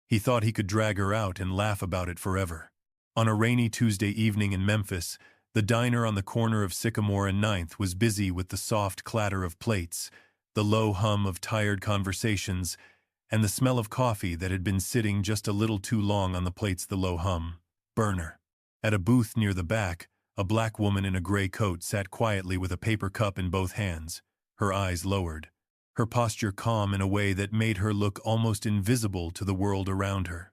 He thought he could drag her out and laugh about it forever. On a rainy Tuesday evening in Memphis, the diner on the corner of Sycamore and Ninth was busy with the soft clatter of plates, the low hum of tired conversations, and the smell of coffee that had been sitting just a little too long on the plates. The low hum. Burner. At a booth near the back, a black woman in a gray coat sat quietly with a paper cup in both hands, her eyes lowered, her posture calm in a way that made her look almost invisible to the world around her.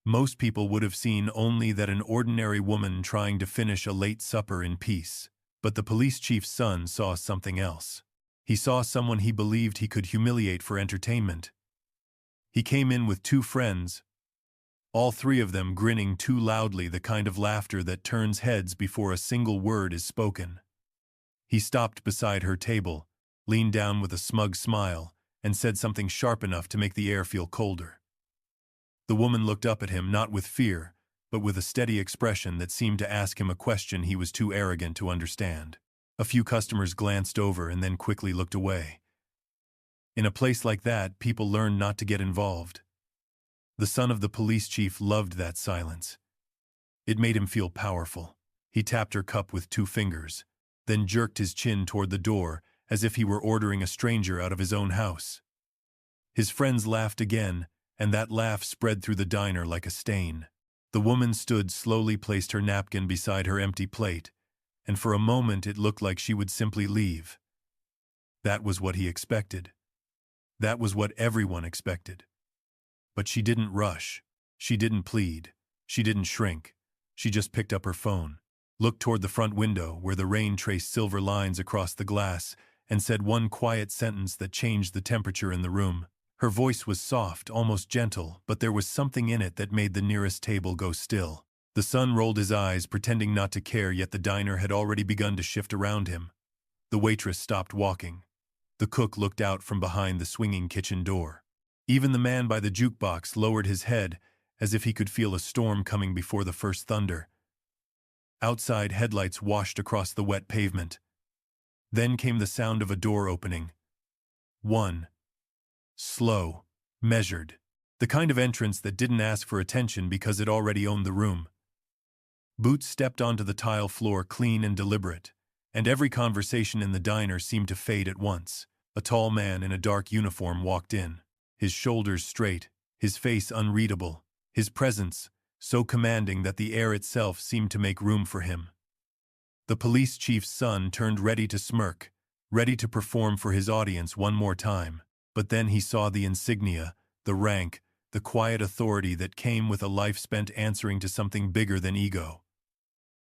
Most people would have seen only that an ordinary woman trying to finish a late supper in peace, but the police chief's son saw something else. He saw someone he believed he could humiliate for entertainment. He came in with two friends, all three of them grinning too loudly, the kind of laughter that turns heads before a single word is spoken. He stopped beside her table, leaned down with a smug smile, and said something sharp enough to make the air feel colder. The woman looked up at him not with fear, but with a steady expression that seemed to ask him a question he was too arrogant to understand. A few customers glanced over and then quickly looked away. In a place like that, people learn not to get involved. The son of the police chief loved that silence. It made him feel powerful. He tapped her cup with two fingers, then jerked his chin toward the door as if he were ordering a stranger out of his own house. His friends laughed again, and that laugh spread through the diner like a stain. The woman stood slowly, placed her napkin beside her empty plate, and for a moment it looked like she would simply leave. That was what he expected. That was what everyone expected. But she didn't rush. She didn't plead. She didn't shrink. She just picked up her phone, looked toward the front window where the rain traced silver lines across the glass, and said one quiet sentence that changed the temperature in the room. Her voice was soft, almost gentle, but there was something in it that made the nearest table go still. The son rolled his eyes, pretending not to care, yet the diner had already begun to shift around him. The waitress stopped walking. The cook looked out from behind the swinging kitchen door. Even the man by the jukebox lowered his head, as if he could feel a storm coming before the first thunder. Outside, headlights washed across the wet pavement. Then came the sound of a door opening. One. Slow. Measured. The kind of entrance that didn't ask for attention because it already owned the room. Boots stepped onto the tile floor, clean and deliberate, and every conversation in the diner seemed to fade at once. A tall man in a dark uniform walked in, his shoulders straight, his face unreadable, his presence so commanding that the air itself seemed to make room for him. The police chief's son turned, ready to smirk, ready to perform for his audience one more time. But then he saw the insignia, the rank, the quiet authority that came with a life spent answering to something bigger than ego.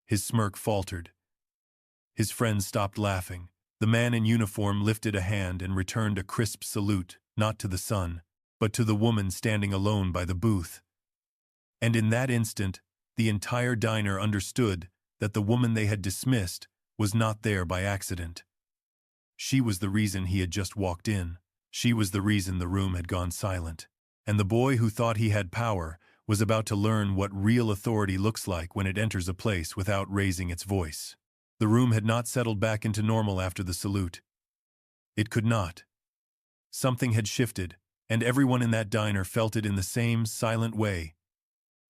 His smirk faltered. His friends stopped laughing. The man in uniform lifted a hand and returned a crisp salute, not to the son, but to the woman standing alone by the booth. And in that instant, the entire diner understood that the woman they had dismissed was not there by accident. She was the reason he had just walked in. She was the reason the room had gone silent. And the boy who thought he had power was about to learn what real authority looks like when it enters a place without raising its voice. The room had not settled back into normal after the salute. It could not. Something had shifted, and everyone in that diner felt it in the same silent way.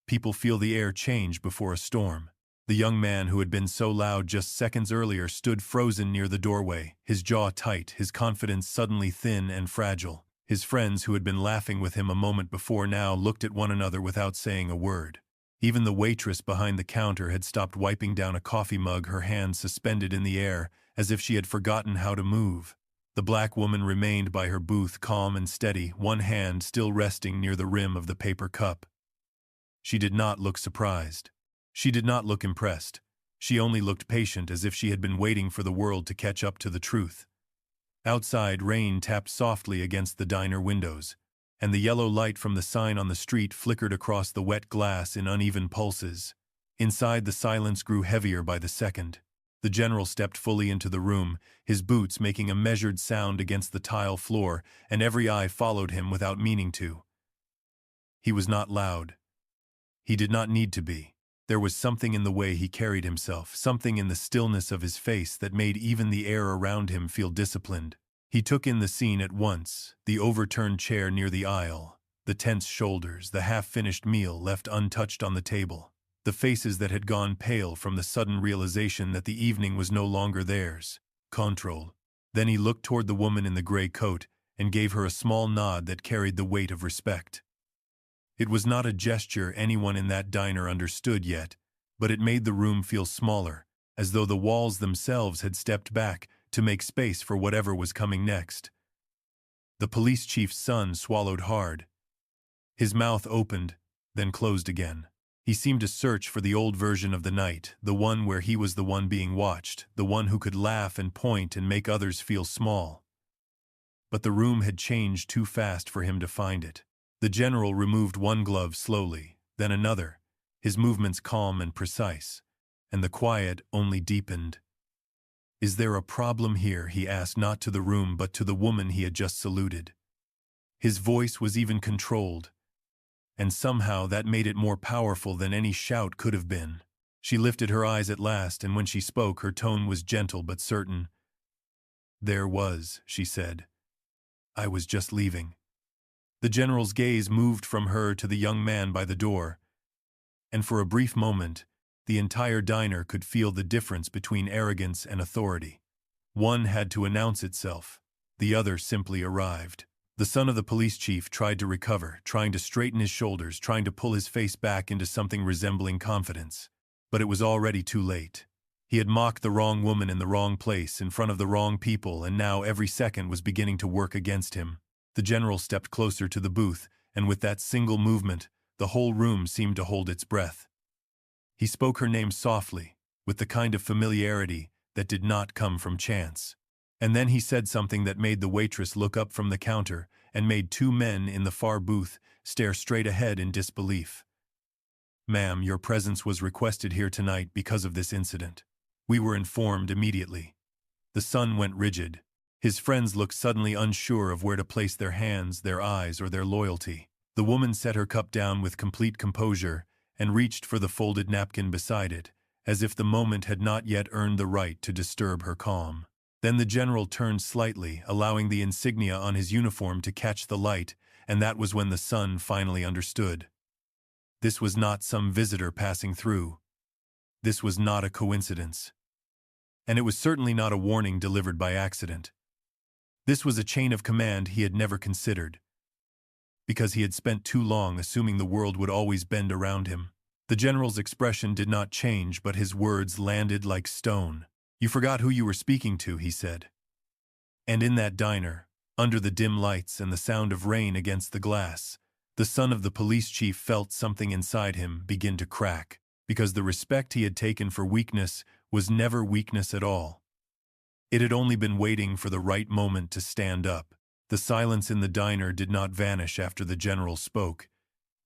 People feel the air change before a storm. The young man who had been so loud just seconds earlier stood frozen near the doorway, his jaw tight, his confidence suddenly thin and fragile. His friends who had been laughing with him a moment before now looked at one another without saying a word. Even the waitress behind the counter had stopped wiping down a coffee mug, her hand suspended in the air, as if she had forgotten how to move. The black woman remained by her booth, calm and steady, one hand still resting near the rim of the paper cup. She did not look surprised. She did not look impressed. She only looked patient, as if she had been waiting for the world to catch up to the truth. Outside, rain tapped softly against the diner windows, and the yellow light from the sign on the street flickered across the wet glass in uneven pulses. Inside, the silence grew heavier by the second. The general stepped fully into the room, his boots making a measured sound against the tile floor, and every eye followed him without meaning to. He was not loud. He did not need to be. There was something in the way he carried himself, something in the stillness of his face that made even the air around him feel disciplined. He took in the scene at once, the overturned chair near the aisle, The tense shoulders, the half-finished meal left untouched on the table, the faces that had gone pale from the sudden realization that the evening was no longer theirs. Control. Then he looked toward the woman in the gray coat and gave her a small nod that carried the weight of respect. It was not a gesture anyone in that diner understood yet, but it made the room feel smaller, as though the walls themselves had stepped back to make space for whatever was coming next. The police chief's son swallowed hard. His mouth opened, then closed again. He seemed to search for the old version of the night, the one where he was the one being watched, the one who could laugh and point and make others feel small. But the room had changed too fast for him to find it. The general removed one glove slowly, then another, his movements calm and precise, and the quiet only deepened. "Is there a problem here?" he asked, not to the room but to the woman he had just saluted. His voice was even controlled, and somehow that made it more powerful than any shout could have been. She lifted her eyes at last, and when she spoke, her tone was gentle but certain. "There was," she said. "I was just leaving." The general's gaze moved from her to the young man by the door, and for a brief moment, the entire diner could feel the difference between arrogance and authority. One had to announce itself, the other simply arrived. The son of the police chief tried to recover, trying to straighten his shoulders, trying to pull his face back into something resembling confidence. But it was already too late. He had mocked the wrong woman in the wrong place, in front of the wrong people, and now every second was beginning to work against him. The general stepped closer to the booth, and with that single movement, the whole room seemed to hold its breath. He spoke her name softly, with the kind of familiarity that did not come from chance. And then he said something that made the waitress look up from the counter and made two men in the far booth stare straight ahead in disbelief. "Ma'am, your presence was requested here tonight because of this incident. We were informed immediately." The son went rigid. His friends looked suddenly unsure of where to place their hands, their eyes, or their loyalty. The woman set her cup down with complete composure and reached for the folded napkin beside it, as if the moment had not yet earned the right to disturb her calm. Then the general turned slightly, allowing the insignia on his uniform to catch the light, and that was when the son finally understood. This was not some visitor passing through. This was not a coincidence. And it was certainly not a warning delivered by accident. This was a chain of command he had never considered, because he had spent too long assuming the world would always bend around him. The general's expression did not change, but his words landed like stone. "You forgot who you were speaking to," he said. And in that diner, under the dim lights and the sound of rain against the glass, the son of the police chief felt something inside him begin to crack, because the respect he had taken for weakness was never weakness at all. It had only been waiting for the right moment to stand up. The silence in the diner did not vanish after the general spoke.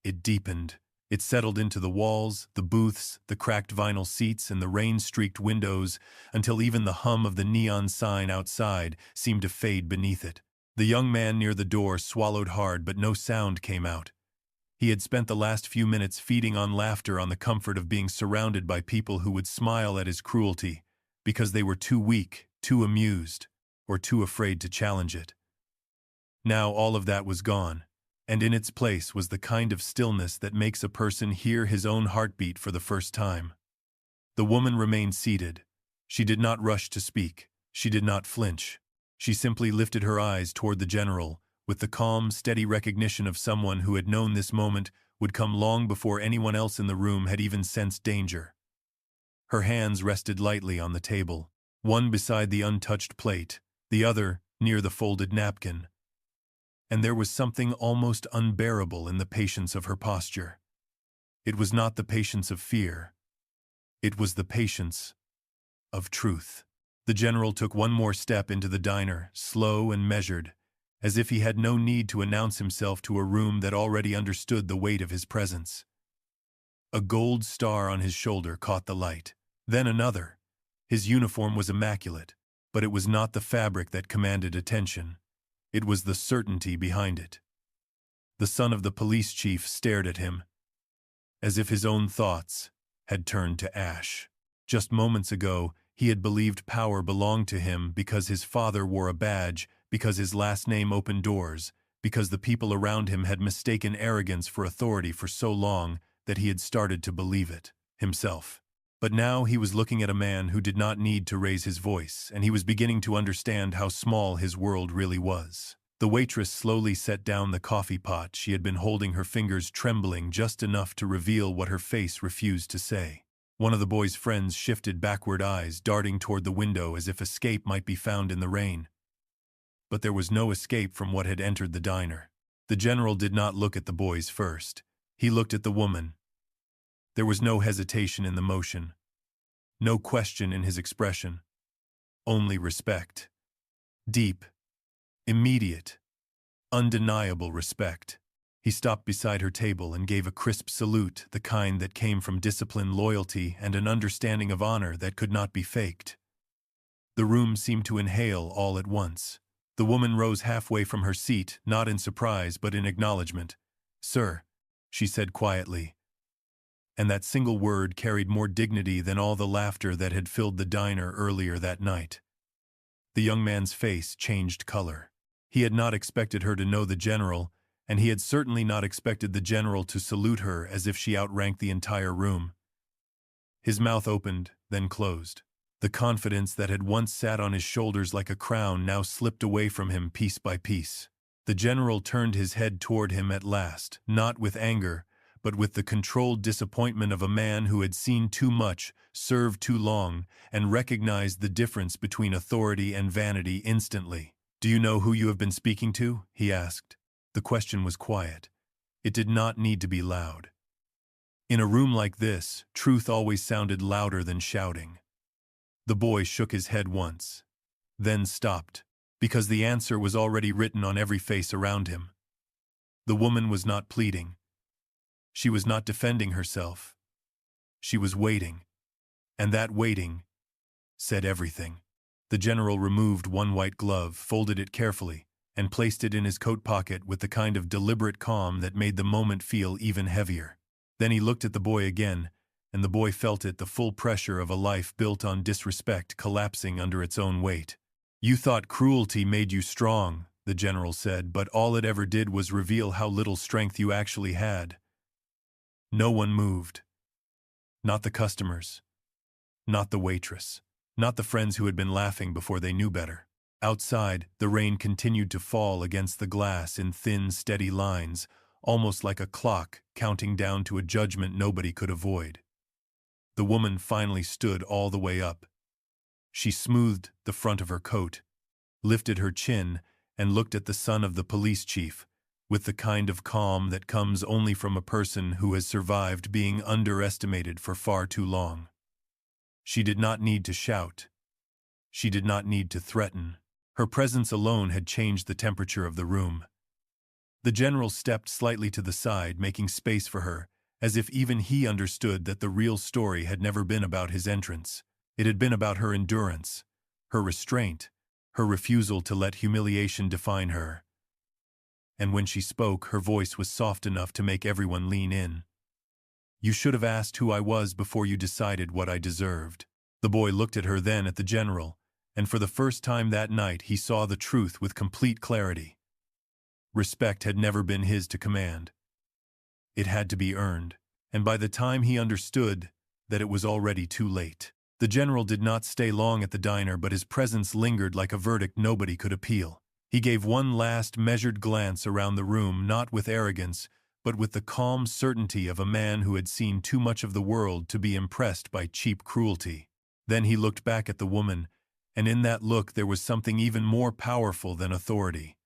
It deepened. It settled into the walls, the booths, the cracked vinyl seats, and the rain-streaked windows, until even the hum of the neon sign outside seemed to fade beneath it. The young man near the door swallowed hard, but no sound came out. He had spent the last few minutes feeding on laughter, on the comfort of being surrounded by people who would smile at his cruelty, because they were too weak, too amused, or too afraid to challenge it. Now all of that was gone, and in its place was the kind of stillness that makes a person hear his own heartbeat for the first time. The woman remained seated. She did not rush to speak. She did not flinch. She simply lifted her eyes toward the general, with the calm, steady recognition of someone who had known this moment would come long before anyone else in the room had even sensed danger. Her hands rested lightly on the table, one beside the untouched plate, the other near the folded napkin. And there was something almost unbearable in the patience of her posture. It was not the patience of fear. It was the patience of truth. The general took one more step into the diner, slow and measured, as if he had no need to announce himself to a room that already understood the weight of his presence. A gold star on his shoulder caught the light. Then another. His uniform was immaculate, but it was not the fabric that commanded attention. It was the certainty behind it. The son of the police chief stared at him, as if his own thoughts had turned to ash. Just moments ago, he had believed power belonged to him because his father wore a badge, because his last name opened doors, because the people around him had mistaken arrogance for authority for so long that he had started to believe it himself. But now he was looking at a man who did not need to raise his voice, and he was beginning to understand how small his world really was. The waitress slowly set down the coffee pot she had been holding, her fingers trembling just enough to reveal what her face refused to say. One of the boy's friends shifted backward, eyes darting toward the window as if escape might be found in the rain. But there was no escape from what had entered the diner. The general did not look at the boys first. He looked at the woman. There was no hesitation in the motion, no question in his expression, only respect. Deep, immediate, undeniable respect. He stopped beside her table and gave a crisp salute, the kind that came from discipline, loyalty, and an understanding of honor that could not be faked. The room seemed to inhale all at once. The woman rose halfway from her seat, not in surprise but in acknowledgement. "Sir," she said quietly. And that single word carried more dignity than all the laughter that had filled the diner earlier that night. The young man's face changed color. He had not expected her to know the general, and he had certainly not expected the general to salute her as if she outranked the entire room. His mouth opened, then closed. The confidence that had once sat on his shoulders like a crown now slipped away from him piece by piece. The general turned his head toward him at last, not with anger, but with the controlled disappointment of a man who had seen too much, served too long, and recognized the difference between authority and vanity instantly. "Do you know who you have been speaking to?" he asked. The question was quiet. It did not need to be loud. In a room like this, truth always sounded louder than shouting. The boy shook his head once, then stopped, because the answer was already written on every face around him. The woman was not pleading. She was not defending herself. She was waiting, and that waiting said everything. The general removed one white glove, folded it carefully, and placed it in his coat pocket with the kind of deliberate calm that made the moment feel even heavier. Then he looked at the boy again, and the boy felt it, the full pressure of a life built on disrespect collapsing under its own weight. "You thought cruelty made you strong," the general said, "but all it ever did was reveal how little strength you actually had." No one moved. Not the customers. Not the waitress. Not the friends who had been laughing before they knew better. Outside, the rain continued to fall against the glass in thin, steady lines, almost like a clock counting down to a judgment nobody could avoid. The woman finally stood all the way up. She smoothed the front of her coat, lifted her chin, and looked at the son of the police chief, with the kind of calm that comes only from a person who has survived being underestimated for far too long. She did not need to shout. She did not need to threaten. Her presence alone had changed the temperature of the room. The general stepped slightly to the side, making space for her, as if even he understood that the real story had never been about his entrance. It had been about her endurance, her restraint, her refusal to let humiliation define her. And when she spoke, her voice was soft enough to make everyone lean in. "You should have asked who I was before you decided what I deserved." The boy looked at her, then at the general, and for the first time that night he saw the truth with complete clarity. Respect had never been his to command. It had to be earned, and by the time he understood that it was already too late. The general did not stay long at the diner, but his presence lingered like a verdict nobody could appeal. He gave one last measured glance around the room, not with arrogance, but with the calm certainty of a man who had seen too much of the world to be impressed by cheap cruelty. Then he looked back at the woman, and in that look there was something even more powerful than authority.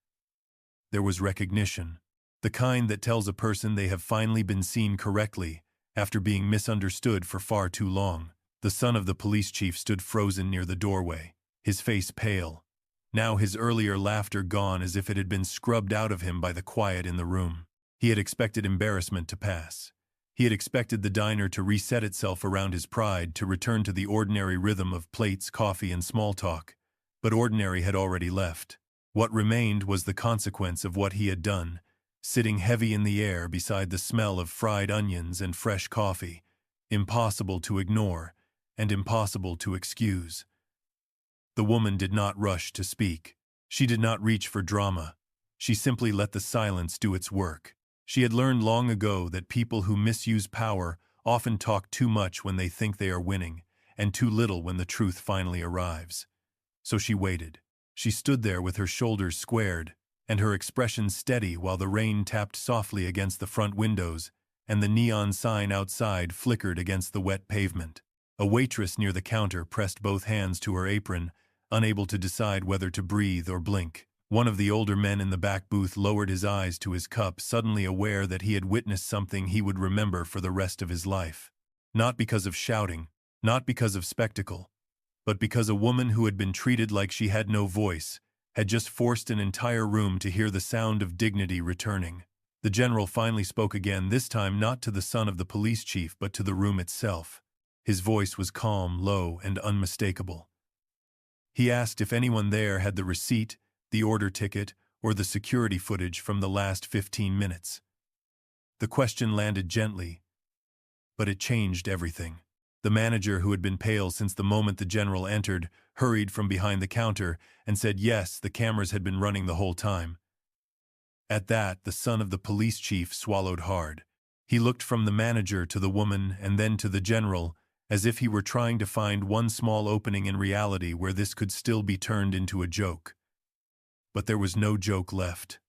There was recognition, the kind that tells a person they have finally been seen correctly after being misunderstood for far too long. The son of the police chief stood frozen near the doorway, his face pale, now his earlier laughter gone as if it had been scrubbed out of him by the quiet in the room. He had expected embarrassment to pass. He had expected the diner to reset itself around his pride, to return to the ordinary rhythm of plates, coffee, and small talk. But ordinary had already left. What remained was the consequence of what he had done, sitting heavy in the air beside the smell of fried onions and fresh coffee, impossible to ignore and impossible to excuse. The woman did not rush to speak. She did not reach for drama. She simply let the silence do its work. She had learned long ago that people who misuse power often talk too much when they think they are winning, and too little when the truth finally arrives. So she waited. She stood there with her shoulders squared, and her expression steady while the rain tapped softly against the front windows, and the neon sign outside flickered against the wet pavement. A waitress near the counter pressed both hands to her apron, unable to decide whether to breathe or blink. One of the older men in the back booth lowered his eyes to his cup, suddenly aware that he had witnessed something he would remember for the rest of his life. Not because of shouting, not because of spectacle, but because a woman who had been treated like she had no voice had just forced an entire room to hear the sound of dignity returning. The general finally spoke again, this time not to the son of the police chief but to the room itself. His voice was calm, low, and unmistakable. He asked if anyone there had the receipt, the order ticket, or the security footage from the last 15 minutes. The question landed gently, but it changed everything. The manager, who had been pale since the moment the general entered, hurried from behind the counter and said yes, the cameras had been running the whole time. At that, the son of the police chief swallowed hard. He looked from the manager to the woman and then to the general, as if he were trying to find one small opening in reality where this could still be turned into a joke. But there was no joke left.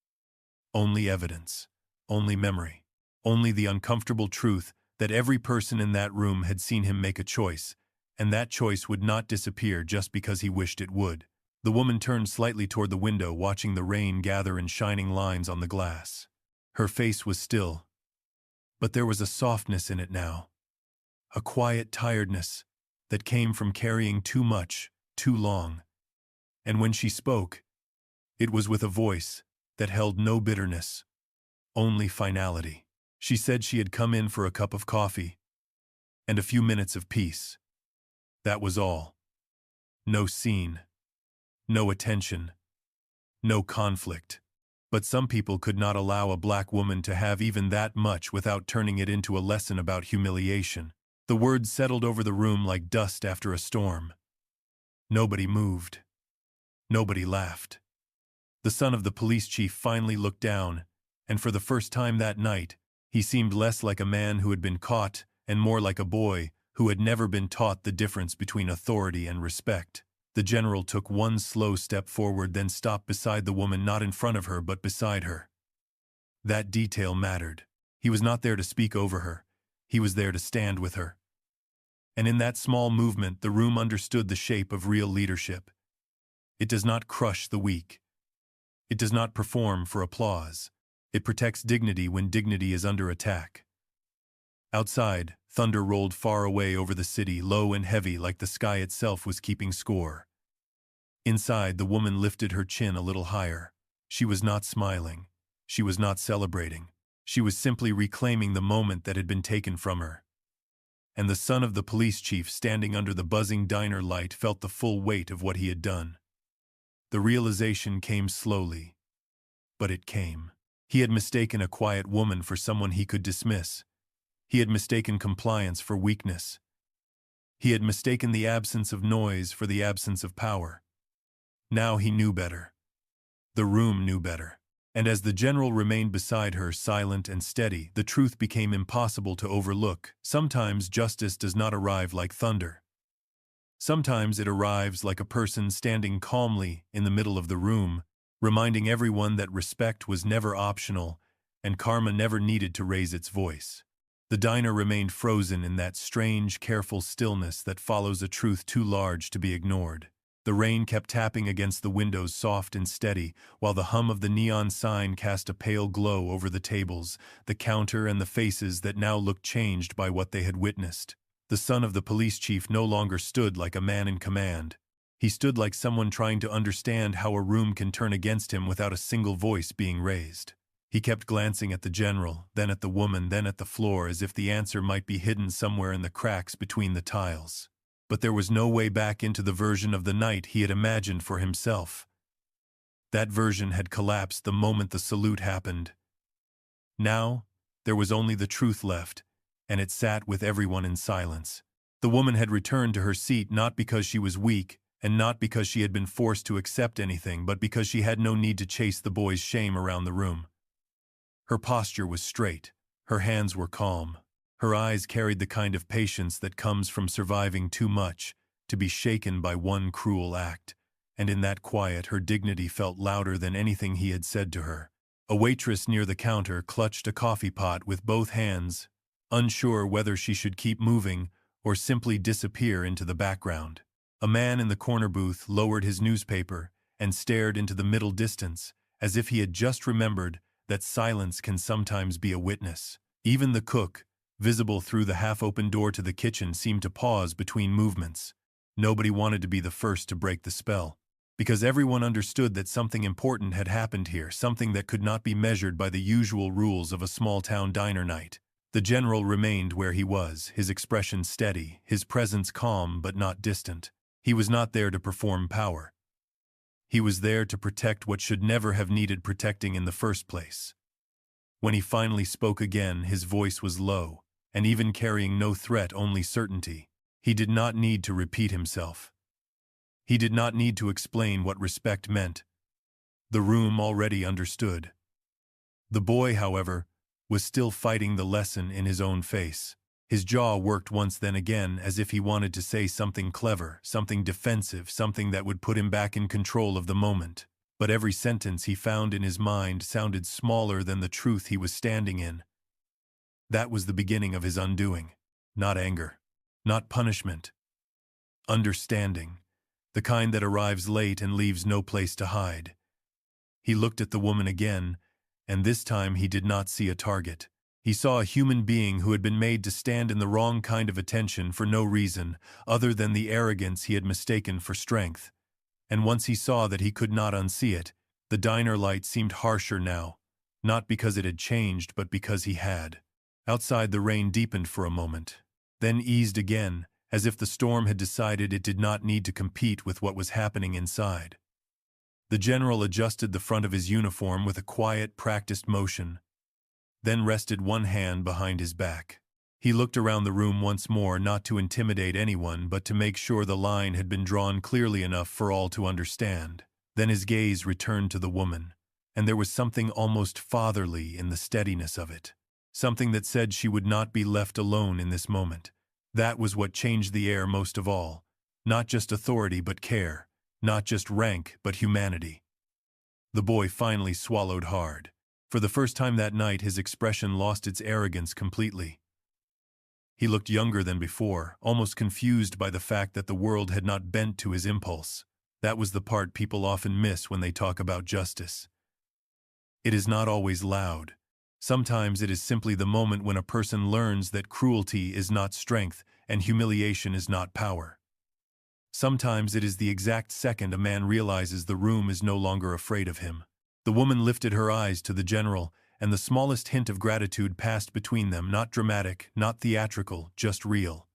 Only evidence. Only memory. Only the uncomfortable truth that every person in that room had seen him make a choice, and that choice would not disappear just because he wished it would. The woman turned slightly toward the window, watching the rain gather in shining lines on the glass. Her face was still, but there was a softness in it now. A quiet tiredness that came from carrying too much, too long. And when she spoke, it was with a voice that held no bitterness, only finality. She said she had come in for a cup of coffee and a few minutes of peace. That was all. No scene, no attention, no conflict. But some people could not allow a black woman to have even that much without turning it into a lesson about humiliation. The words settled over the room like dust after a storm. Nobody moved. Nobody laughed. The son of the police chief finally looked down, and for the first time that night, he seemed less like a man who had been caught and more like a boy who had never been taught the difference between authority and respect. The general took one slow step forward, then stopped beside the woman, not in front of her but beside her. That detail mattered. He was not there to speak over her. He was there to stand with her. And in that small movement, the room understood the shape of real leadership. It does not crush the weak. It does not perform for applause. It protects dignity when dignity is under attack. Outside, thunder rolled far away over the city, low and heavy, like the sky itself was keeping score. Inside, the woman lifted her chin a little higher. She was not smiling. She was not celebrating. She was simply reclaiming the moment that had been taken from her. And the son of the police chief, standing under the buzzing diner light, felt the full weight of what he had done. The realization came slowly, but it came. He had mistaken a quiet woman for someone he could dismiss. He had mistaken compliance for weakness. He had mistaken the absence of noise for the absence of power. Now he knew better. The room knew better. And as the general remained beside her, silent and steady, the truth became impossible to overlook. Sometimes justice does not arrive like thunder. Sometimes it arrives like a person standing calmly in the middle of the room, reminding everyone that respect was never optional and karma never needed to raise its voice. The diner remained frozen in that strange, careful stillness that follows a truth too large to be ignored. The rain kept tapping against the windows, soft and steady, while the hum of the neon sign cast a pale glow over the tables, the counter, and the faces that now looked changed by what they had witnessed. The son of the police chief no longer stood like a man in command. He stood like someone trying to understand how a room can turn against him without a single voice being raised. He kept glancing at the general, then at the woman, then at the floor, as if the answer might be hidden somewhere in the cracks between the tiles. But there was no way back into the version of the night he had imagined for himself. That version had collapsed the moment the salute happened. Now, there was only the truth left, and it sat with everyone in silence. The woman had returned to her seat not because she was weak, and not because she had been forced to accept anything, but because she had no need to chase the boy's shame around the room. Her posture was straight, her hands were calm, her eyes carried the kind of patience that comes from surviving too much to be shaken by one cruel act, and in that quiet her dignity felt louder than anything he had said to her. A waitress near the counter clutched a coffee pot with both hands, unsure whether she should keep moving or simply disappear into the background. A man in the corner booth lowered his newspaper and stared into the middle distance, as if he had just remembered that silence can sometimes be a witness. Even the cook, visible through the half-open door to the kitchen, seemed to pause between movements. Nobody wanted to be the first to break the spell, because everyone understood that something important had happened here, something that could not be measured by the usual rules of a small-town diner night. The general remained where he was, his expression steady, his presence calm but not distant. He was not there to perform power. He was there to protect what should never have needed protecting in the first place. When he finally spoke again, his voice was low, and even carrying no threat, only certainty. He did not need to repeat himself. He did not need to explain what respect meant. The room already understood. The boy, however, was still fighting the lesson in his own face. His jaw worked once then again, as if he wanted to say something clever, something defensive, something that would put him back in control of the moment. But every sentence he found in his mind sounded smaller than the truth he was standing in. That was the beginning of his undoing. Not anger, not punishment. Understanding, the kind that arrives late and leaves no place to hide. He looked at the woman again, and this time he did not see a target. He saw a human being who had been made to stand in the wrong kind of attention for no reason other than the arrogance he had mistaken for strength. And once he saw that he could not unsee it, the diner light seemed harsher now, not because it had changed, but because he had. Outside, the rain deepened for a moment, then eased again, as if the storm had decided it did not need to compete with what was happening inside. The general adjusted the front of his uniform with a quiet, practiced motion, then rested one hand behind his back. He looked around the room once more, not to intimidate anyone, but to make sure the line had been drawn clearly enough for all to understand. Then his gaze returned to the woman, and there was something almost fatherly in the steadiness of it. Something that said she would not be left alone in this moment. That was what changed the air most of all. Not just authority, but care. Not just rank, but humanity. The boy finally swallowed hard. For the first time that night, his expression lost its arrogance completely. He looked younger than before, almost confused by the fact that the world had not bent to his impulse. That was the part people often miss when they talk about justice. It is not always loud. Sometimes it is simply the moment when a person learns that cruelty is not strength and humiliation is not power. Sometimes it is the exact second a man realizes the room is no longer afraid of him. The woman lifted her eyes to the general, and the smallest hint of gratitude passed between them, not dramatic, not theatrical, just real.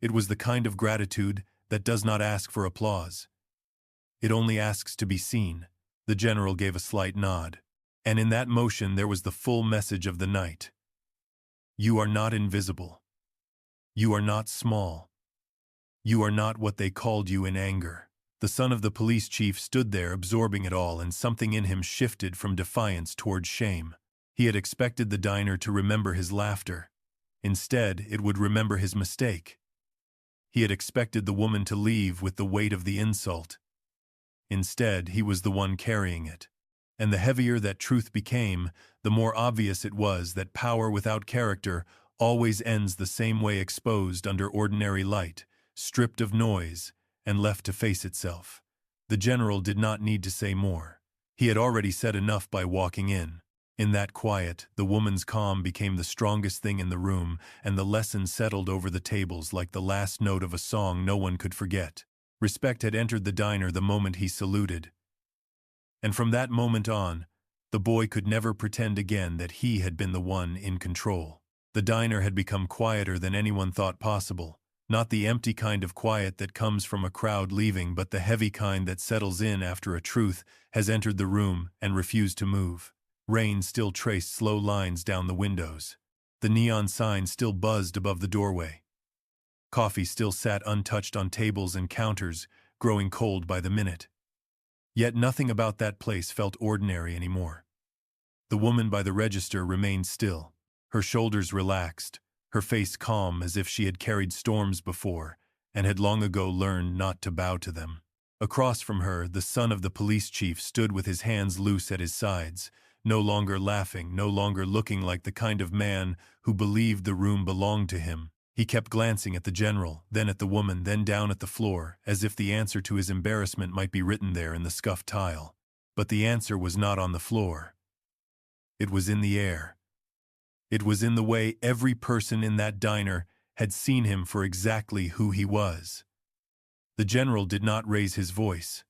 It was the kind of gratitude that does not ask for applause. It only asks to be seen. The general gave a slight nod, and in that motion there was the full message of the night. You are not invisible. You are not small. You are not what they called you in anger. The son of the police chief stood there absorbing it all, and something in him shifted from defiance towards shame. He had expected the diner to remember his laughter. Instead, it would remember his mistake. He had expected the woman to leave with the weight of the insult. Instead, he was the one carrying it. And the heavier that truth became, the more obvious it was that power without character always ends the same way, exposed under ordinary light, stripped of noise, and left to face itself. The general did not need to say more. He had already said enough by walking in. In that quiet, the woman's calm became the strongest thing in the room, and the lesson settled over the tables like the last note of a song no one could forget. Respect had entered the diner the moment he saluted. And from that moment on, the boy could never pretend again that he had been the one in control. The diner had become quieter than anyone thought possible. Not the empty kind of quiet that comes from a crowd leaving, but the heavy kind that settles in after a truth has entered the room and refused to move. Rain still traced slow lines down the windows. The neon sign still buzzed above the doorway. Coffee still sat untouched on tables and counters, growing cold by the minute. Yet nothing about that place felt ordinary anymore. The woman by the register remained still, her shoulders relaxed, her face calm as if she had carried storms before and had long ago learned not to bow to them. Across from her, the son of the police chief stood with his hands loose at his sides, no longer laughing, no longer looking like the kind of man who believed the room belonged to him. He kept glancing at the general, then at the woman, then down at the floor, as if the answer to his embarrassment might be written there in the scuffed tile. But the answer was not on the floor. It was in the air. It was in the way every person in that diner had seen him for exactly who he was. The general did not raise his voice.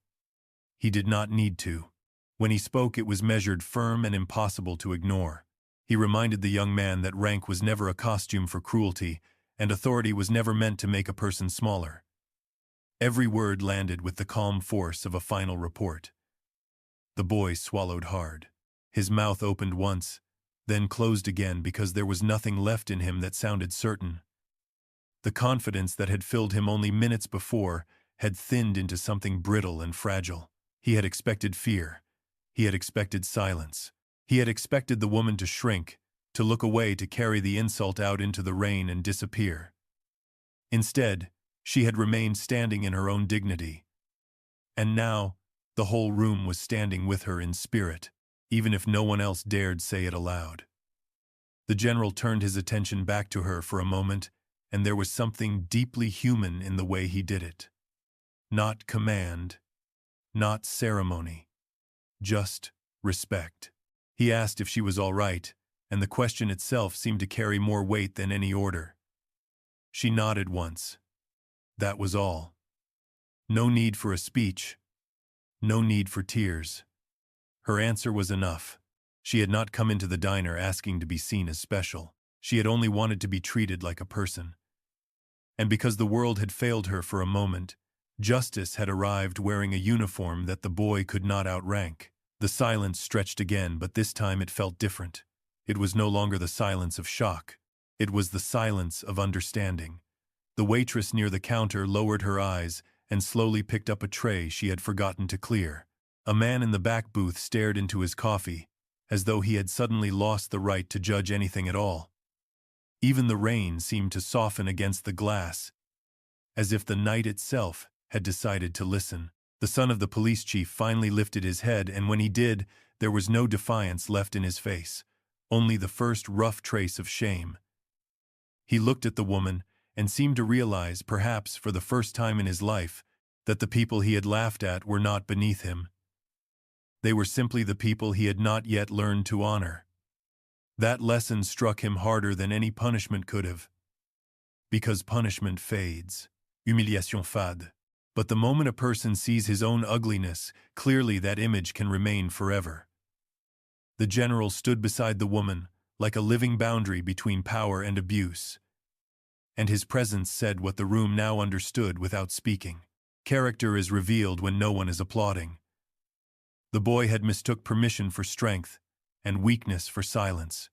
He did not need to. When he spoke, it was measured, firm, and impossible to ignore. He reminded the young man that rank was never a costume for cruelty, and authority was never meant to make a person smaller. Every word landed with the calm force of a final report. The boy swallowed hard. His mouth opened once, then closed again because there was nothing left in him that sounded certain. The confidence that had filled him only minutes before had thinned into something brittle and fragile. He had expected fear. He had expected silence. He had expected the woman to shrink, to look away, to carry the insult out into the rain and disappear. Instead, she had remained standing in her own dignity. And now, the whole room was standing with her in spirit, even if no one else dared say it aloud. The general turned his attention back to her for a moment, and there was something deeply human in the way he did it. Not command, not ceremony, just respect. He asked if she was all right, and the question itself seemed to carry more weight than any order. She nodded once. That was all. No need for a speech. No need for tears. Her answer was enough. She had not come into the diner asking to be seen as special. She had only wanted to be treated like a person. And because the world had failed her for a moment, justice had arrived wearing a uniform that the boy could not outrank. The silence stretched again, but this time it felt different. It was no longer the silence of shock. It was the silence of understanding. The waitress near the counter lowered her eyes and slowly picked up a tray she had forgotten to clear. A man in the back booth stared into his coffee, as though he had suddenly lost the right to judge anything at all. Even the rain seemed to soften against the glass, as if the night itself had decided to listen. The son of the police chief finally lifted his head, and when he did, there was no defiance left in his face, only the first rough trace of shame. He looked at the woman and seemed to realize, perhaps for the first time in his life, that the people he had laughed at were not beneath him. They were simply the people he had not yet learned to honor. That lesson struck him harder than any punishment could have. Because punishment fades. Humiliation fade. But the moment a person sees his own ugliness, clearly that image can remain forever. The general stood beside the woman, like a living boundary between power and abuse. And his presence said what the room now understood without speaking. Character is revealed when no one is applauding. The boy had mistook permission for strength, and weakness for silence.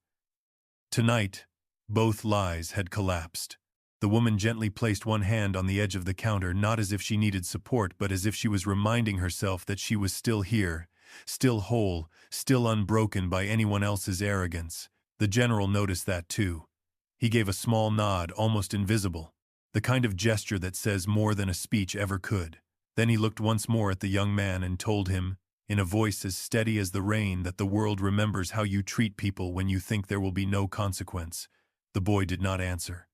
Tonight, both lies had collapsed. The woman gently placed one hand on the edge of the counter, not as if she needed support, but as if she was reminding herself that she was still here, still whole, still unbroken by anyone else's arrogance. The general noticed that too. He gave a small nod, almost invisible, the kind of gesture that says more than a speech ever could. Then he looked once more at the young man and told him, in a voice as steady as the rain, that the world remembers how you treat people when you think there will be no consequence. The boy did not answer.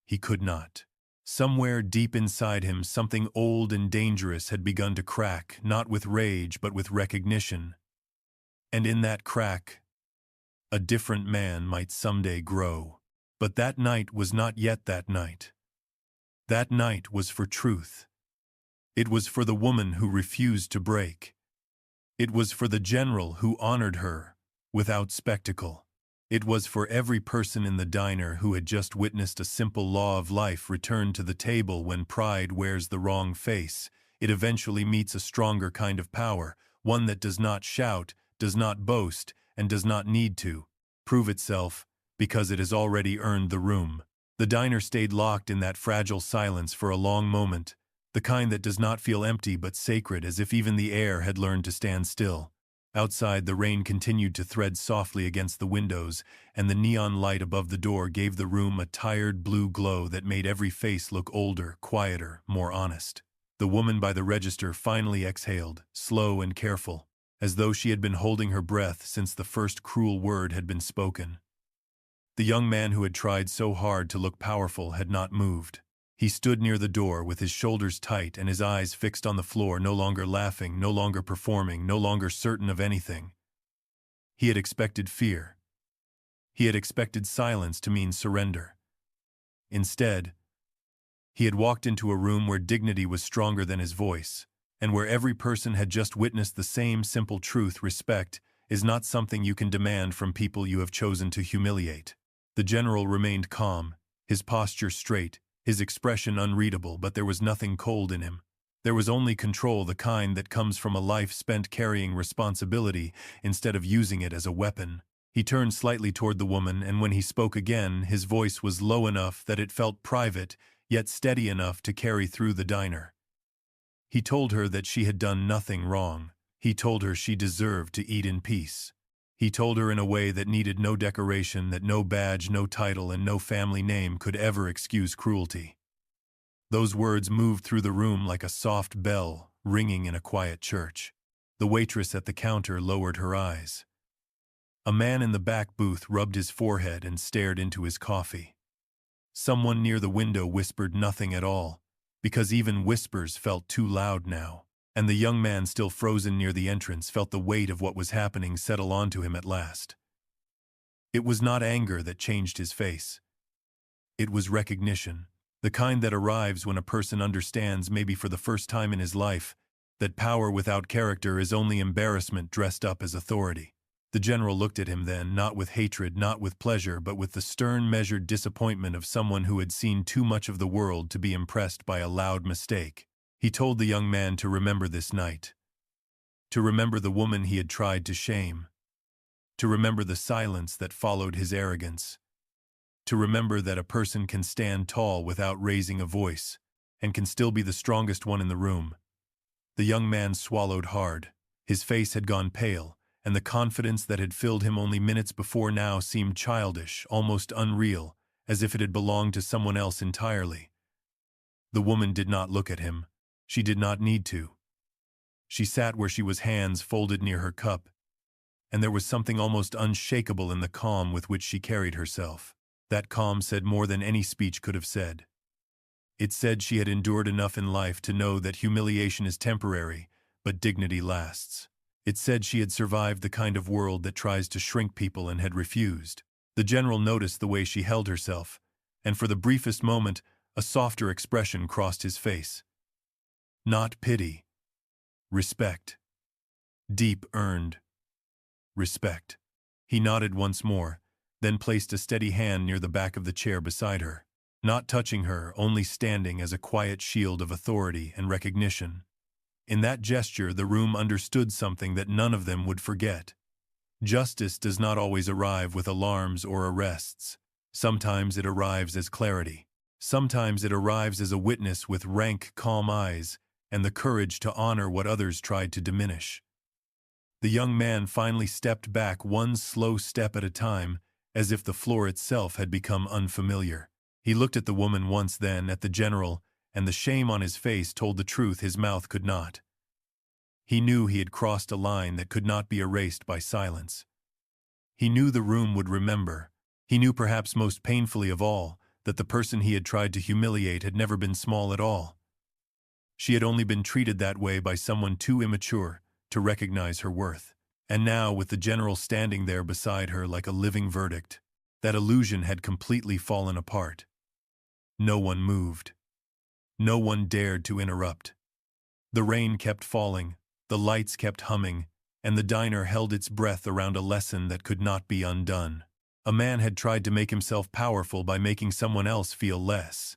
He could not. Somewhere deep inside him, something old and dangerous had begun to crack, not with rage but with recognition. And in that crack, a different man might someday grow. But that night was not yet that night. That night was for truth. It was for the woman who refused to break. It was for the general who honored her, without spectacle. It was for every person in the diner who had just witnessed a simple law of life return to the table. When pride wears the wrong face, it eventually meets a stronger kind of power, one that does not shout, does not boast, and does not need to prove itself, because it has already earned the room. The diner stayed locked in that fragile silence for a long moment, The kind that does not feel empty but sacred, as if even the air had learned to stand still. Outside, the rain continued to thread softly against the windows, and the neon light above the door gave the room a tired blue glow that made every face look older, quieter, more honest. The woman by the register finally exhaled, slow and careful, as though she had been holding her breath since the first cruel word had been spoken. The young man who had tried so hard to look powerful had not moved. He stood near the door with his shoulders tight and his eyes fixed on the floor, no longer laughing, no longer performing, no longer certain of anything. He had expected fear. He had expected silence to mean surrender. Instead, he had walked into a room where dignity was stronger than his voice, and where every person had just witnessed the same simple truth: respect is not something you can demand from people you have chosen to humiliate. The general remained calm, his posture straight, his expression unreadable, but there was nothing cold in him. There was only control, the kind that comes from a life spent carrying responsibility instead of using it as a weapon. He turned slightly toward the woman, and when he spoke again, his voice was low enough that it felt private, yet steady enough to carry through the diner. He told her that she had done nothing wrong. He told her she deserved to eat in peace. He told her in a way that needed no decoration, that no badge, no title, and no family name could ever excuse cruelty. Those words moved through the room like a soft bell ringing in a quiet church. The waitress at the counter lowered her eyes. A man in the back booth rubbed his forehead and stared into his coffee. Someone near the window whispered nothing at all, because even whispers felt too loud now. And the young man, still frozen near the entrance, felt the weight of what was happening settle onto him at last. It was not anger that changed his face. It was recognition, the kind that arrives when a person understands, maybe for the first time in his life, that power without character is only embarrassment dressed up as authority. The general looked at him then, not with hatred, not with pleasure, but with the stern, measured disappointment of someone who had seen too much of the world to be impressed by a loud mistake. He told the young man to remember this night, to remember the woman he had tried to shame, to remember the silence that followed his arrogance, to remember that a person can stand tall without raising a voice, and can still be the strongest one in the room. The young man swallowed hard. His face had gone pale, and the confidence that had filled him only minutes before now seemed childish, almost unreal, as if it had belonged to someone else entirely. The woman did not look at him. She did not need to. She sat where she was, hands folded near her cup, and there was something almost unshakable in the calm with which she carried herself. That calm said more than any speech could have said. It said she had endured enough in life to know that humiliation is temporary, but dignity lasts. It said she had survived the kind of world that tries to shrink people and had refused. The general noticed the way she held herself, and for the briefest moment, a softer expression crossed his face. Not pity. Respect. Deep, earned respect. He nodded once more, then placed a steady hand near the back of the chair beside her, not touching her, only standing as a quiet shield of authority and recognition. In that gesture, the room understood something that none of them would forget. Justice does not always arrive with alarms or arrests. Sometimes it arrives as clarity. Sometimes it arrives as a witness with rank, calm eyes and the courage to honor what others tried to diminish. The young man finally stepped back, one slow step at a time, as if the floor itself had become unfamiliar. He looked at the woman once, then at the general, and the shame on his face told the truth his mouth could not. He knew he had crossed a line that could not be erased by silence. He knew the room would remember. He knew, perhaps most painfully of all, that the person he had tried to humiliate had never been small at all. She had only been treated that way by someone too immature to recognize her worth. And now, with the general standing there beside her like a living verdict, that illusion had completely fallen apart. No one moved. No one dared to interrupt. The rain kept falling, the lights kept humming, and the diner held its breath around a lesson that could not be undone. A man had tried to make himself powerful by making someone else feel less.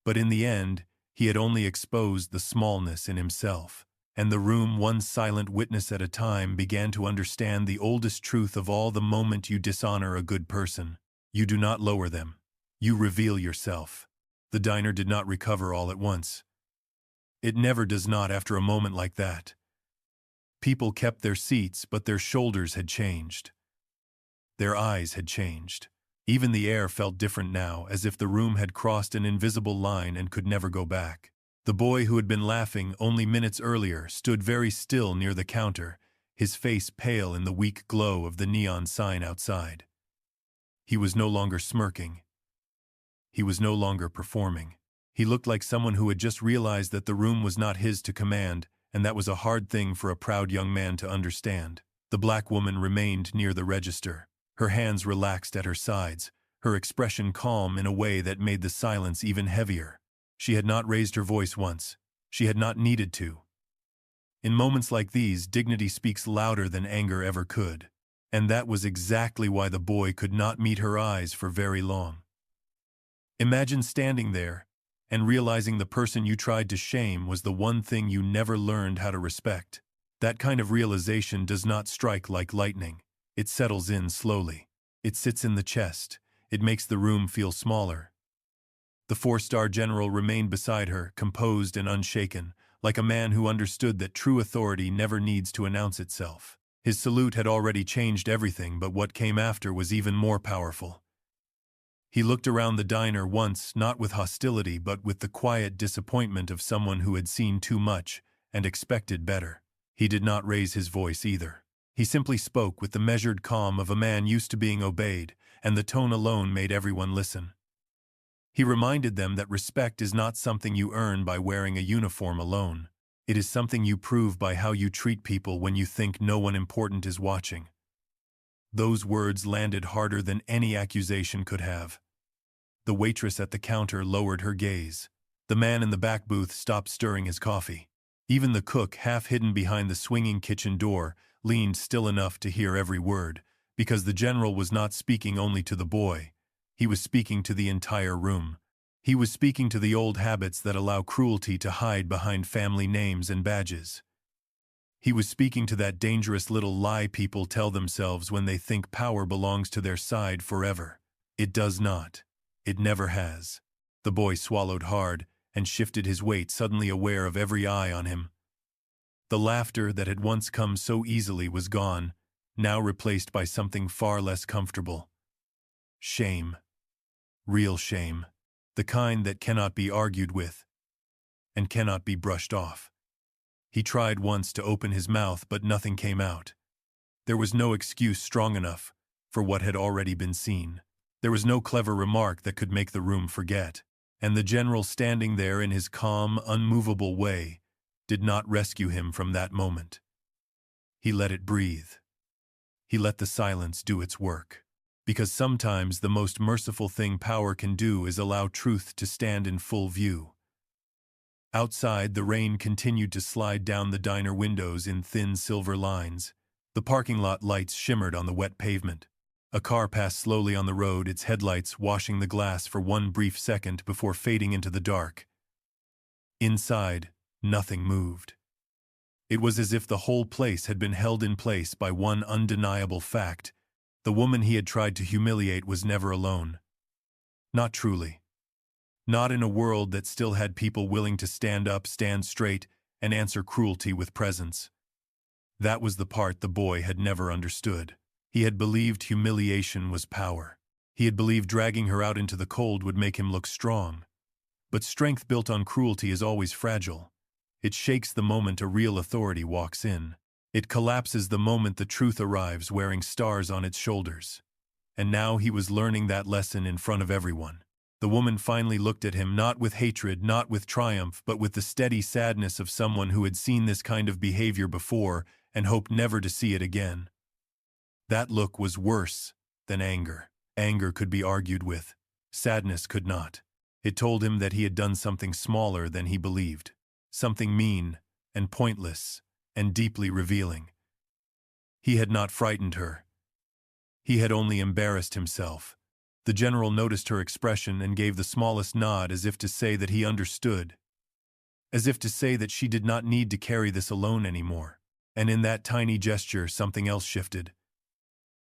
But in the end, he had only exposed the smallness in himself, and the room, one silent witness at a time, began to understand the oldest truth of all: the moment you dishonor a good person, you do not lower them, you reveal yourself. The diner did not recover all at once. It never does not after a moment like that. People kept their seats, but their shoulders had changed. Their eyes had changed. Even the air felt different now, as if the room had crossed an invisible line and could never go back. The boy who had been laughing only minutes earlier stood very still near the counter, his face pale in the weak glow of the neon sign outside. He was no longer smirking. He was no longer performing. He looked like someone who had just realized that the room was not his to command, and that was a hard thing for a proud young man to understand. The black woman remained near the register, her hands relaxed at her sides, her expression calm in a way that made the silence even heavier. She had not raised her voice once. She had not needed to. In moments like these, dignity speaks louder than anger ever could. And that was exactly why the boy could not meet her eyes for very long. Imagine standing there and realizing the person you tried to shame was the one thing you never learned how to respect. That kind of realization does not strike like lightning. It settles in slowly. It sits in the chest. It makes the room feel smaller. The four-star general remained beside her, composed and unshaken, like a man who understood that true authority never needs to announce itself. His salute had already changed everything, but what came after was even more powerful. He looked around the diner once, not with hostility, but with the quiet disappointment of someone who had seen too much and expected better. He did not raise his voice either. He simply spoke with the measured calm of a man used to being obeyed, and the tone alone made everyone listen. He reminded them that respect is not something you earn by wearing a uniform alone. It is something you prove by how you treat people when you think no one important is watching. Those words landed harder than any accusation could have. The waitress at the counter lowered her gaze. The man in the back booth stopped stirring his coffee. Even the cook, half hidden behind the swinging kitchen door, leaned still enough to hear every word, because the general was not speaking only to the boy. He was speaking to the entire room. He was speaking to the old habits that allow cruelty to hide behind family names and badges. He was speaking to that dangerous little lie people tell themselves when they think power belongs to their side forever. It does not. It never has. The boy swallowed hard and shifted his weight, suddenly aware of every eye on him. The laughter that had once come so easily was gone, now replaced by something far less comfortable. Shame. Real shame. The kind that cannot be argued with and cannot be brushed off. He tried once to open his mouth, but nothing came out. There was no excuse strong enough for what had already been seen. There was no clever remark that could make the room forget. And the general, standing there in his calm, unmovable way, did not rescue him from that moment. He let it breathe. He let the silence do its work. Because sometimes the most merciful thing power can do is allow truth to stand in full view. Outside, the rain continued to slide down the diner windows in thin silver lines. The parking lot lights shimmered on the wet pavement. A car passed slowly on the road, its headlights washing the glass for one brief second before fading into the dark. Inside, nothing moved. It was as if the whole place had been held in place by one undeniable fact. The woman he had tried to humiliate was never alone. Not truly. Not in a world that still had people willing to stand up, stand straight, and answer cruelty with presence. That was the part the boy had never understood. He had believed humiliation was power. He had believed dragging her out into the cold would make him look strong. But strength built on cruelty is always fragile. It shakes the moment a real authority walks in. It collapses the moment the truth arrives wearing stars on its shoulders. And now he was learning that lesson in front of everyone. The woman finally looked at him, not with hatred, not with triumph, but with the steady sadness of someone who had seen this kind of behavior before and hoped never to see it again. That look was worse than anger. Anger could be argued with. Sadness could not. It told him that he had done something smaller than he believed. Something mean and pointless and deeply revealing. He had not frightened her. He had only embarrassed himself. The general noticed her expression and gave the smallest nod, as if to say that he understood. As if to say that she did not need to carry this alone anymore. And in that tiny gesture, something else shifted.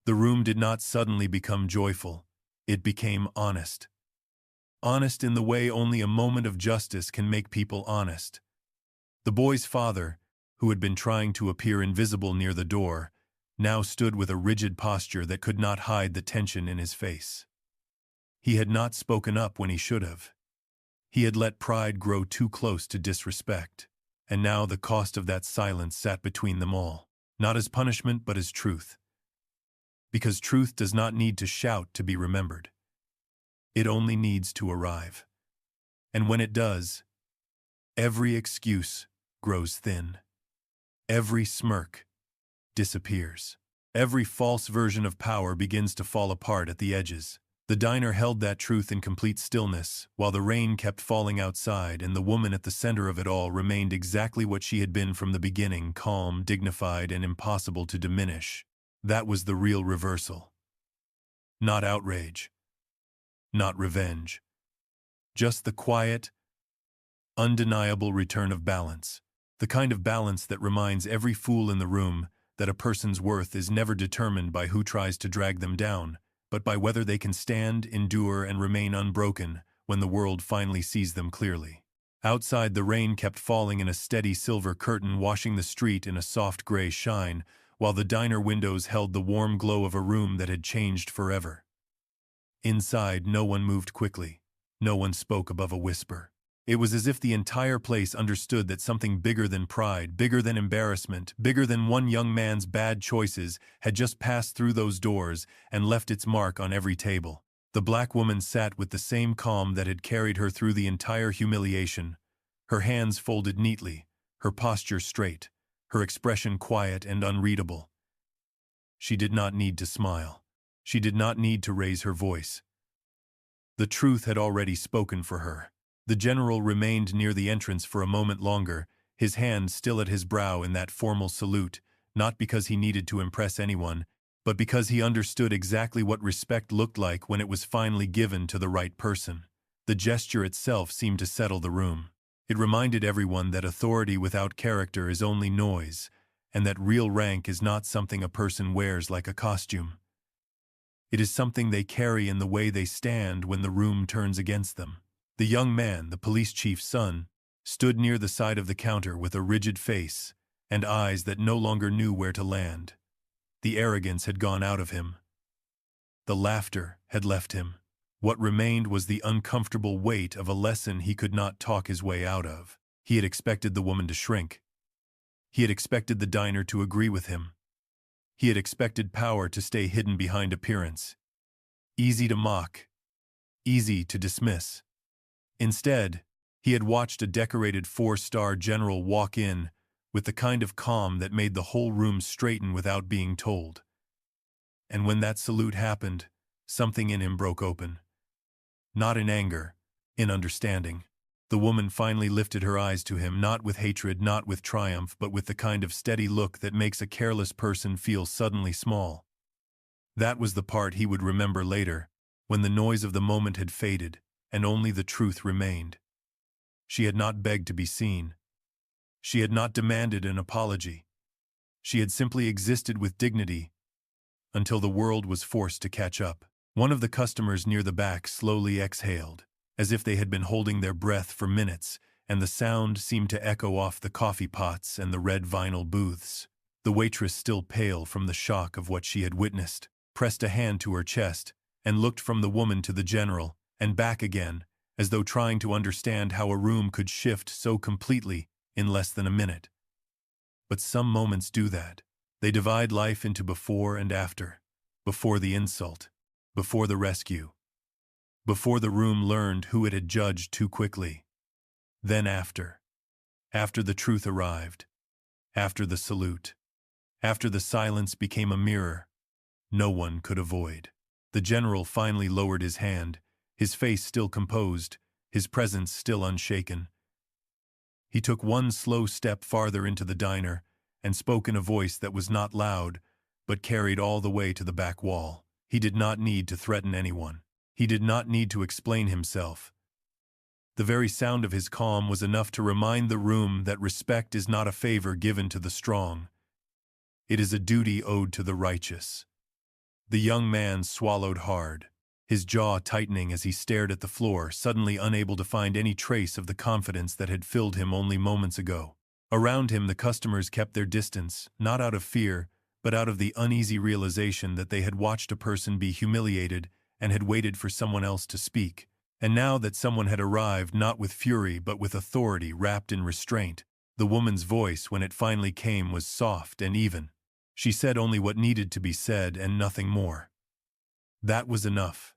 The room did not suddenly become joyful. It became honest. Honest in the way only a moment of justice can make people honest. The boy's father, who had been trying to appear invisible near the door, now stood with a rigid posture that could not hide the tension in his face. He had not spoken up when he should have. He had let pride grow too close to disrespect, and now the cost of that silence sat between them all, not as punishment but as truth. Because truth does not need to shout to be remembered. It only needs to arrive. And when it does, every excuse grows thin. Every smirk disappears. Every false version of power begins to fall apart at the edges. The diner held that truth in complete stillness, while the rain kept falling outside and the woman at the center of it all remained exactly what she had been from the beginning, calm, dignified, and impossible to diminish. That was the real reversal. Not outrage. Not revenge. Just the quiet, undeniable return of balance. The kind of balance that reminds every fool in the room that a person's worth is never determined by who tries to drag them down, but by whether they can stand, endure, and remain unbroken when the world finally sees them clearly. Outside, the rain kept falling in a steady silver curtain, washing the street in a soft gray shine, while the diner windows held the warm glow of a room that had changed forever. Inside, no one moved quickly. No one spoke above a whisper. It was as if the entire place understood that something bigger than pride, bigger than embarrassment, bigger than one young man's bad choices had just passed through those doors and left its mark on every table. The black woman sat with the same calm that had carried her through the entire humiliation, her hands folded neatly, her posture straight, her expression quiet and unreadable. She did not need to smile. She did not need to raise her voice. The truth had already spoken for her. The general remained near the entrance for a moment longer, his hand still at his brow in that formal salute, not because he needed to impress anyone, but because he understood exactly what respect looked like when it was finally given to the right person. The gesture itself seemed to settle the room. It reminded everyone that authority without character is only noise, and that real rank is not something a person wears like a costume. It is something they carry in the way they stand when the room turns against them. The young man, the police chief's son, stood near the side of the counter with a rigid face and eyes that no longer knew where to land. The arrogance had gone out of him. The laughter had left him. What remained was the uncomfortable weight of a lesson he could not talk his way out of. He had expected the woman to shrink. He had expected the diner to agree with him. He had expected power to stay hidden behind appearance. Easy to mock. Easy to dismiss. Instead, he had watched a decorated 4-star general walk in with the kind of calm that made the whole room straighten without being told. And when that salute happened, something in him broke open. Not in anger, in understanding. The woman finally lifted her eyes to him, not with hatred, not with triumph, but with the kind of steady look that makes a careless person feel suddenly small. That was the part he would remember later, when the noise of the moment had faded, and only the truth remained. She had not begged to be seen. She had not demanded an apology. She had simply existed with dignity until the world was forced to catch up. One of the customers near the back slowly exhaled, as if they had been holding their breath for minutes, and the sound seemed to echo off the coffee pots and the red vinyl booths. The waitress, still pale from the shock of what she had witnessed, pressed a hand to her chest and looked from the woman to the general and back again, as though trying to understand how a room could shift so completely in less than a minute. But some moments do that. They divide life into before and after, before the insult, before the rescue, before the room learned who it had judged too quickly, then after the truth arrived, after the salute, after the silence became a mirror no one could avoid. The general finally lowered his hand, his face still composed, his presence still unshaken. He took one slow step farther into the diner and spoke in a voice that was not loud, but carried all the way to the back wall. He did not need to threaten anyone. He did not need to explain himself. The very sound of his calm was enough to remind the room that respect is not a favor given to the strong. It is a duty owed to the righteous. The young man swallowed hard, his jaw tightening as he stared at the floor, suddenly unable to find any trace of the confidence that had filled him only moments ago. Around him, the customers kept their distance, not out of fear, but out of the uneasy realization that they had watched a person be humiliated and had waited for someone else to speak. And now that someone had arrived, not with fury but with authority wrapped in restraint, the woman's voice, when it finally came, was soft and even. She said only what needed to be said and nothing more. That was enough.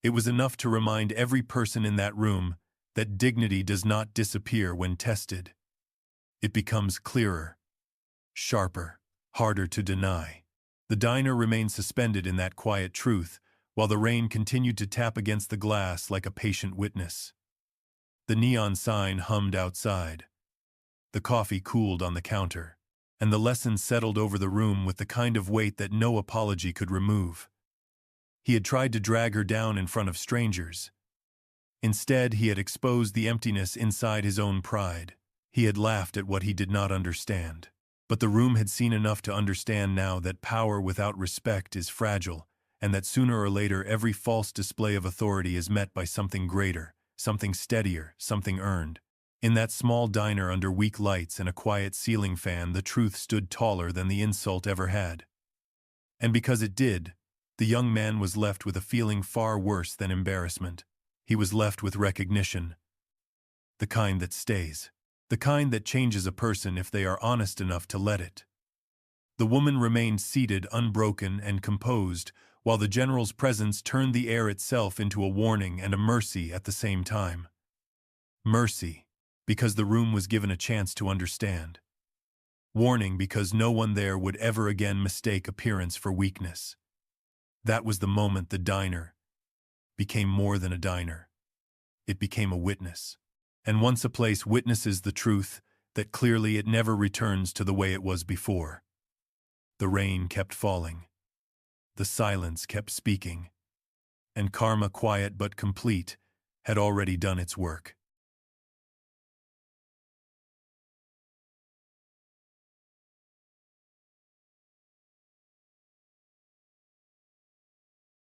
It was enough to remind every person in that room that dignity does not disappear when tested. It becomes clearer, sharper, harder to deny. The diner remained suspended in that quiet truth, while the rain continued to tap against the glass like a patient witness. The neon sign hummed outside. The coffee cooled on the counter, and the lesson settled over the room with the kind of weight that no apology could remove. He had tried to drag her down in front of strangers. Instead, he had exposed the emptiness inside his own pride. He had laughed at what he did not understand. But the room had seen enough to understand now that power without respect is fragile, and that sooner or later every false display of authority is met by something greater, something steadier, something earned. In that small diner under weak lights and a quiet ceiling fan, the truth stood taller than the insult ever had. And because it did, the young man was left with a feeling far worse than embarrassment. He was left with recognition. The kind that stays. The kind that changes a person if they are honest enough to let it. The woman remained seated, unbroken and composed, while the general's presence turned the air itself into a warning and a mercy at the same time. Mercy, because the room was given a chance to understand. Warning, because no one there would ever again mistake appearance for weakness. That was the moment the diner became more than a diner. It became a witness. And once a place witnesses the truth, that clearly it never returns to the way it was before. The rain kept falling. The silence kept speaking. And karma, quiet but complete, had already done its work.